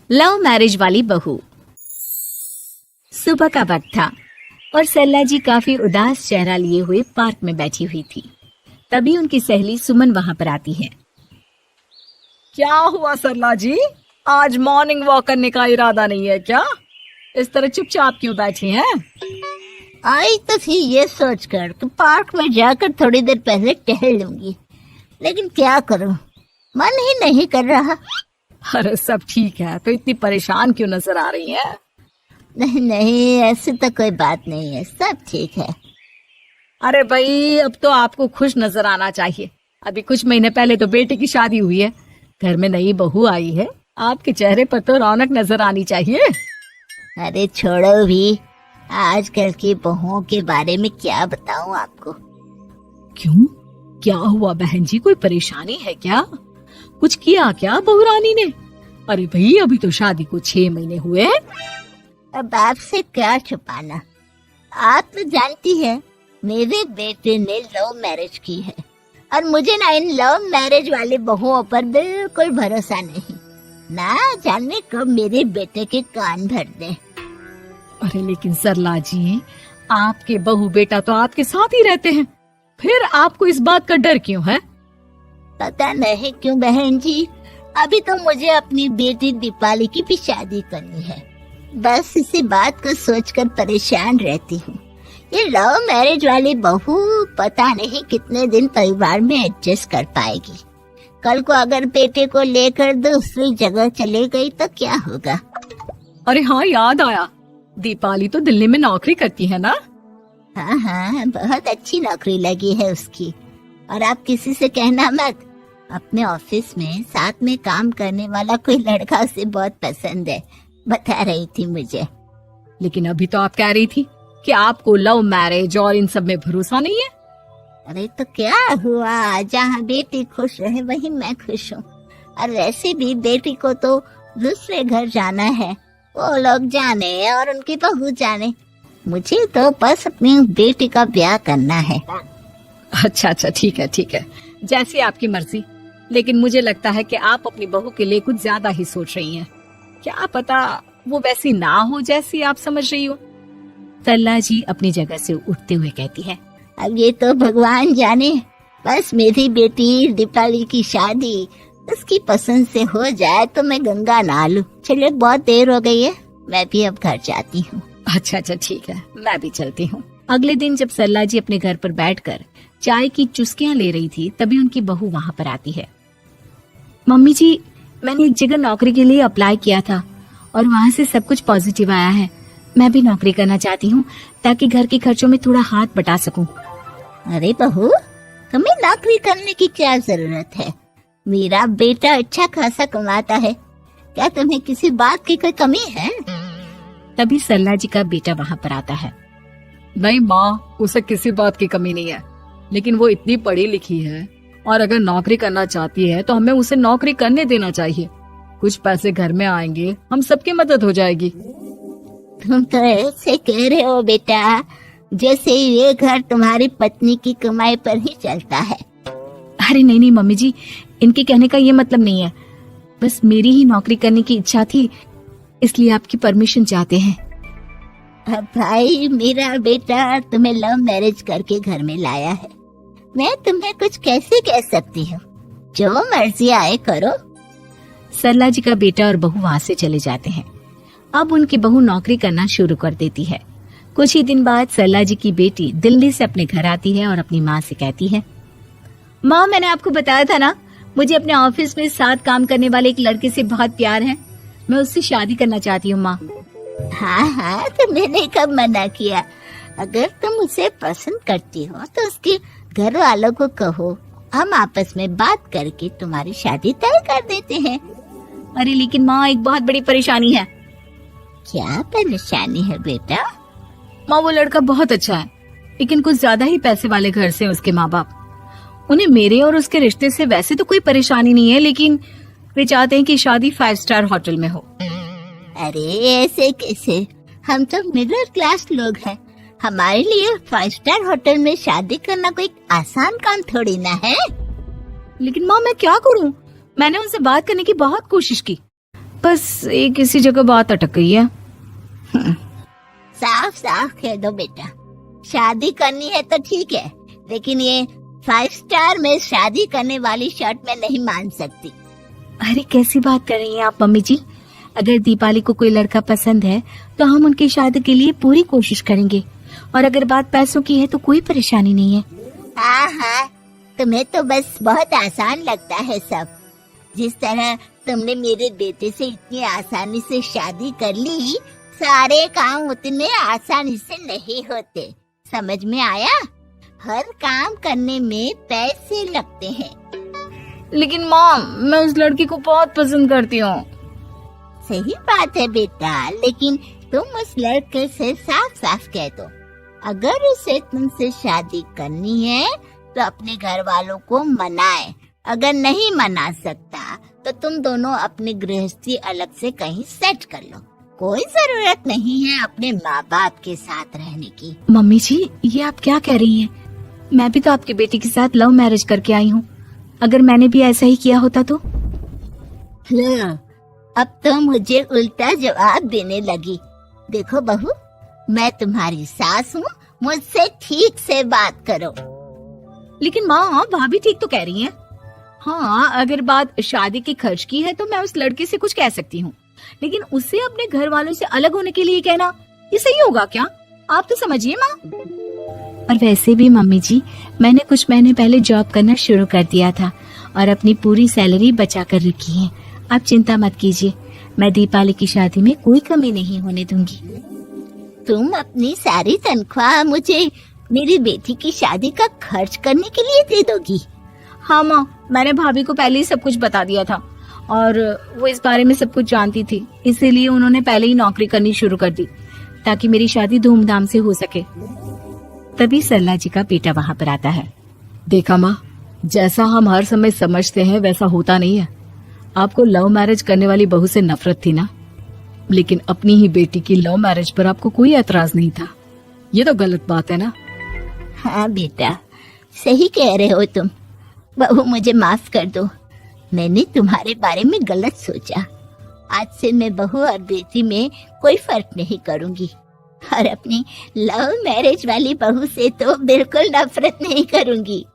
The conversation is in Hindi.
लव मैरिज वाली बहू। सुबह का वक्त था और सरला जी काफी उदास चेहरा लिए हुए पार्क में बैठी हुई थी। तभी उनकी सहेली सुमन वहां पर आती है। क्या हुआ सरला जी, आज मॉर्निंग वॉक करने का इरादा नहीं है क्या? इस तरह चुपचाप क्यों बैठी हैं? आई तो थी ये सोचकर कि पार्क में जाकर थोड़ी देर पहले टहल लूंगी, लेकिन क्या करूं, मन ही नहीं कर रहा। अरे सब ठीक है, तो इतनी परेशान क्यों नजर आ रही है? नहीं नहीं, ऐसी तो कोई बात नहीं है, सब ठीक है। अरे भाई, अब तो आपको खुश नजर आना चाहिए। अभी कुछ महीने पहले तो बेटे की शादी हुई है, घर में नई बहू आई है, आपके चेहरे पर तो रौनक नजर आनी चाहिए। अरे छोड़ो भी, आजकल की बहुओं के बारे में क्या बताऊं आपको। क्यों, क्या हुआ बहन जी, कोई परेशानी है क्या? कुछ किया क्या बहू रानी ने? अरे भाई, अभी तो शादी को 6 महीने हुए। अब आपसे क्या छुपाना, आप तो जानती हैं मेरे बेटे ने लव मैरिज की है और मुझे ना इन लव मैरिज वाली बहुओं पर बिल्कुल भरोसा नहीं। ना जाने कब मेरे बेटे के कान भर दे। अरे लेकिन सरला जी, आपके बहू बेटा तो आपके साथ ही रहते हैं, फिर आपको इस बात का डर क्यों है? पता नहीं क्यों बहन जी, अभी तो मुझे अपनी बेटी दीपाली की भी शादी करनी है। बस इसी बात को सोचकर परेशान रहती हूँ। ये लव मैरिज वाली बहू पता नहीं कितने दिन परिवार में एडजस्ट कर पाएगी। कल को अगर बेटे को लेकर दूसरी जगह चले गई तो क्या होगा? अरे हाँ, याद आया, दीपाली तो दिल्ली में नौकरी करती है ना? हाँ हाँ, बहुत अच्छी नौकरी लगी है उसकी। और आप किसी से कहना मत, अपने ऑफिस में साथ में काम करने वाला कोई लड़का उसे बहुत पसंद है, बता रही थी मुझे। लेकिन अभी तो आप कह रही थी कि आपको लव मैरिज और इन सब में भरोसा नहीं है। अरे तो क्या हुआ, जहाँ बेटी खुश रहे वहीं मैं खुश हूँ। और वैसे भी बेटी को तो दूसरे घर जाना है, वो लोग जाने और उनकी बहू जाने, मुझे तो बस अपनी बेटी का ब्याह करना है। अच्छा अच्छा, ठीक है ठीक है, जैसी आपकी मर्जी। लेकिन मुझे लगता है कि आप अपनी बहू के लिए कुछ ज्यादा ही सोच रही हैं। क्या पता वो वैसी ना हो जैसी आप समझ रही हो। सरला जी अपनी जगह से उठते हुए कहती है, अब ये तो भगवान जाने, बस मेरी बेटी दीपाली की शादी उसकी पसंद से हो जाए तो मैं गंगा नहा लूं। चलिए बहुत देर हो गई है, मैं भी अब घर जाती हूँ। अच्छा अच्छा ठीक है, मैं भी चलती हूँ। अगले दिन जब सरला जी अपने घर पर बैठकर चाय की चुस्कियां ले रही थी, तभी उनकी बहू वहां पर आती है। मम्मी जी, मैंने एक जगह नौकरी के लिए अप्लाई किया था और वहाँ से सब कुछ पॉजिटिव आया है। मैं भी नौकरी करना चाहती हूँ ताकि घर के खर्चों में थोड़ा हाथ बटा सकूं। अरे बहू, तुम्हें नौकरी करने की क्या जरूरत है? मेरा बेटा अच्छा खासा कमाता है, क्या तुम्हें किसी बात की कोई कमी है? तभी सरला जी का बेटा वहाँ पर आता है। नहीं माँ, उसे किसी बात की कमी नहीं है, लेकिन वो इतनी पढ़ी लिखी है और अगर नौकरी करना चाहती है तो हमें उसे नौकरी करने देना चाहिए। कुछ पैसे घर में आएंगे, हम सबकी मदद हो जाएगी। तुम तो ऐसे कह रहे हो बेटा जैसे ये घर तुम्हारी पत्नी की कमाई पर ही चलता है। अरे नहीं नहीं मम्मी जी, इनके कहने का ये मतलब नहीं है, बस मेरी ही नौकरी करने की इच्छा थी, इसलिए आपकी परमिशन चाहते हैं। अब भाई, मेरा बेटा तुम्हें लव मैरिज करके घर में लाया है, मैं तुम्हें कुछ कैसे कह सकती हूँ? जो मर्जी आए करो। सरला जी का बेटा और बहू वहाँ से चले जाते हैं। अब उनकी बहू नौकरी करना शुरू कर देती है। कुछ ही दिन बाद सरला जी की बेटी दिल्ली से अपने घर आती है और अपनी माँ से कहती है, माँ, मैंने आपको बताया था ना, मुझे अपने ऑफिस में साथ काम करने वाले एक लड़के से बहुत प्यार है, मैं उससे शादी करना चाहती हूँ। माँ, हाँ हाँ, तो मैंने कब मना किया? अगर तुम उसे पसंद करती हो तो उसके घर वालों को कहो, हम आपस में बात करके तुम्हारी शादी तय कर देते हैं। अरे लेकिन माँ, एक बहुत बड़ी परेशानी है। क्या परेशानी है बेटा? माँ, वो लड़का बहुत अच्छा है, लेकिन कुछ ज्यादा ही पैसे वाले घर से उसके माँ बाप। उन्हें मेरे और उसके रिश्ते से वैसे तो कोई परेशानी नहीं है, लेकिन वे चाहते हैं कि शादी 5 स्टार होटल में हो। अरे ऐसे कैसे, हम तो मिडिल क्लास लोग हैं, हमारे लिए 5 स्टार होटल में शादी करना कोई आसान काम थोड़ी ना है। लेकिन माँ, मैं क्या करूँ? मैंने उनसे बात करने की बहुत कोशिश की, बस एक किसी जगह बात अटक गई है। साफ साफ कह दो बेटा, शादी करनी है तो ठीक है, लेकिन ये 5 स्टार में शादी करने वाली शर्त मैं नहीं मान सकती। अरे कैसी बात कर रही हैं आप मम्मी जी? अगर दीपाली को कोई लड़का पसंद है तो हम उनकी शादी के लिए पूरी कोशिश करेंगे, और अगर बात पैसों की है तो कोई परेशानी नहीं है। हाँ हाँ, तुम्हें तो बस बहुत आसान लगता है सब। जिस तरह तुमने मेरे बेटे से इतनी आसानी से शादी कर ली, सारे काम उतने आसानी से नहीं होते। समझ में आया? हर काम करने में पैसे लगते हैं। लेकिन माँ, मैं उस लड़की को बहुत पसंद करती हूँ। सही बात है बेटा, लेकिन तुम उस लड़के से साफ साफ कह दो, अगर उसे तुमसे शादी करनी है तो अपने घर वालों को मनाए। अगर नहीं मना सकता तो तुम दोनों अपनी गृहस्थी अलग से कहीं सेट कर लो। कोई जरूरत नहीं है अपने माँ बाप के साथ रहने की। मम्मी जी, ये आप क्या कह रही हैं? मैं भी तो आपकी बेटी के साथ लव मैरिज करके आई हूँ। अगर मैंने भी ऐसा ही किया होता तो? लो, अब तो मुझे उल्टा जवाब देने लगी। देखो बहू, मैं तुम्हारी सास हूँ, मुझसे ठीक से बात करो। लेकिन माँ, भाभी ठीक तो कह रही हैं। हाँ, अगर बात शादी के खर्च की है तो मैं उस लड़के से कुछ कह सकती हूँ, लेकिन उससे अपने घर वालों से अलग होने के लिए कहना, ये सही होगा क्या? आप तो समझिए माँ। और वैसे भी मम्मी जी, मैंने कुछ महीने पहले जॉब करना शुरू कर दिया था और अपनी पूरी सैलरी बचा कर रखी है। आप चिंता मत कीजिए, मैं दीपाली की शादी में कोई कमी नहीं होने दूंगी। तुम अपनी सारी तनख्वाह मुझे मेरी बेटी की शादी का खर्च करने के लिए दे दोगी? हाँ माँ, मैंने भाभी को पहले ही सब कुछ बता दिया था और वो इस बारे में सब कुछ जानती थी, इसीलिए उन्होंने पहले ही नौकरी करनी शुरू कर दी ताकि मेरी शादी धूमधाम से हो सके। तभी सरला जी का बेटा वहाँ पर आता है। देखा माँ, जैसा हम हर समय समझते हैं वैसा होता नहीं है। आपको लव मैरिज करने वाली बहू से नफरत थी ना, लेकिन अपनी ही बेटी की लव मैरिज पर आपको कोई एतराज नहीं था। ये तो गलत बात है ना? हाँ बेटा, सही कह रहे हो तुम। बहू, मुझे माफ कर दो, मैंने तुम्हारे बारे में गलत सोचा। आज से मैं बहू और बेटी में कोई फर्क नहीं करूंगी, और अपनी लव मैरिज वाली बहू से तो बिल्कुल नफरत नहीं करूंगी।